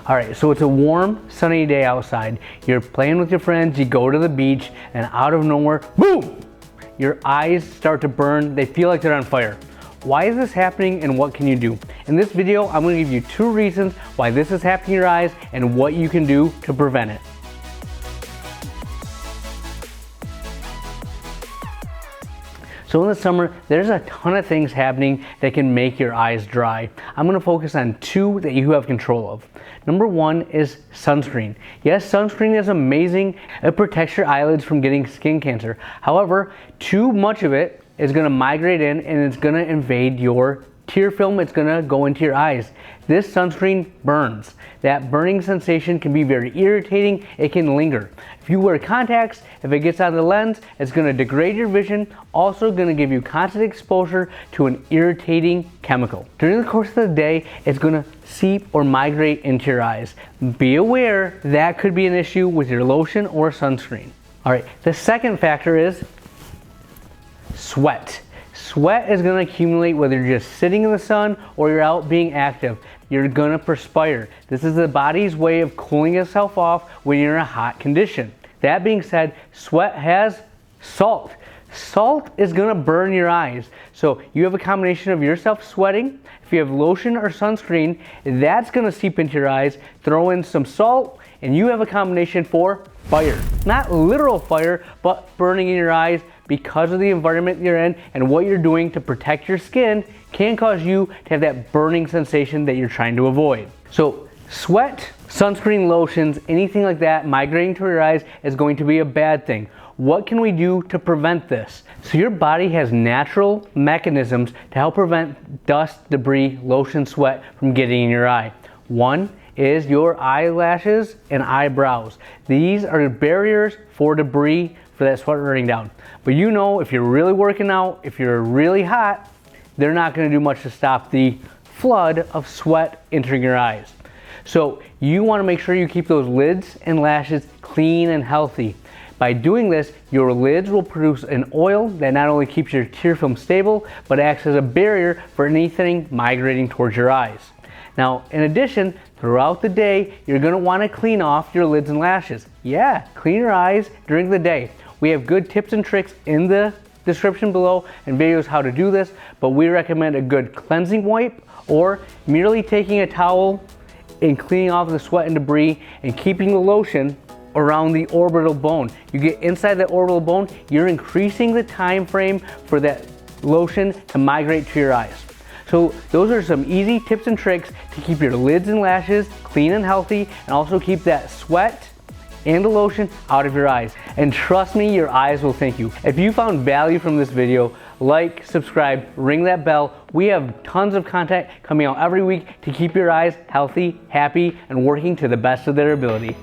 All right, so it's a warm, sunny day outside. You're playing with your friends, you go to the beach, and out of nowhere, boom! Your eyes start to burn, they feel like they're on fire. Why is this happening and what can you do? In this video, I'm gonna give you 2 reasons why this is happening in your eyes and what you can do to prevent it. So in the summer, there's a ton of things happening that can make your eyes dry. I'm gonna focus on 2 that you have control of. Number 1 is sunscreen. Yes, sunscreen is amazing. It protects your eyelids from getting skin cancer. However, too much of it is gonna migrate in and it's gonna invade your tear film. It's gonna go into your eyes. This sunscreen burns. That burning sensation can be very irritating. It can linger. If you wear contacts, if it gets on the lens, it's gonna degrade your vision. Also gonna give you constant exposure to an irritating chemical. During the course of the day, it's gonna seep or migrate into your eyes. Be aware that could be an issue with your lotion or sunscreen. All right, the second factor is sweat. Sweat is going to accumulate whether you're just sitting in the sun or you're out being active. You're going to perspire. This is the body's way of cooling itself off when you're in a hot condition. That being said, sweat has salt. Salt is going to burn your eyes. So you have a combination of yourself sweating. If you have lotion or sunscreen, that's going to seep into your eyes. Throw in some salt and you have a combination for fire. Not literal fire, but burning in your eyes because of the environment you're in and what you're doing to protect your skin can cause you to have that burning sensation that you're trying to avoid. So sweat, sunscreen, lotions, anything like that migrating to your eyes is going to be a bad thing. What can we do to prevent this? So your body has natural mechanisms to help prevent dust, debris, lotion, sweat from getting in your eye. One is your eyelashes and eyebrows. These are barriers for debris for that sweat running down. But you know, if you're really working out, if you're really hot, they're not gonna do much to stop the flood of sweat entering your eyes. So you wanna make sure you keep those lids and lashes clean and healthy. By doing this, your lids will produce an oil that not only keeps your tear film stable, but acts as a barrier for anything migrating towards your eyes. Now, in addition, throughout the day, you're gonna wanna clean off your lids and lashes. Yeah, clean your eyes during the day. We have good tips and tricks in the description below and videos how to do this, but we recommend a good cleansing wipe or merely taking a towel and cleaning off the sweat and debris and keeping the lotion around the orbital bone. You get inside the orbital bone, you're increasing the time frame for that lotion to migrate to your eyes. So those are some easy tips and tricks to keep your lids and lashes clean and healthy and also keep that sweat and the lotion out of your eyes. And trust me, your eyes will thank you. If you found value from this video, like, subscribe, ring that bell. We have tons of content coming out every week to keep your eyes healthy, happy, and working to the best of their ability.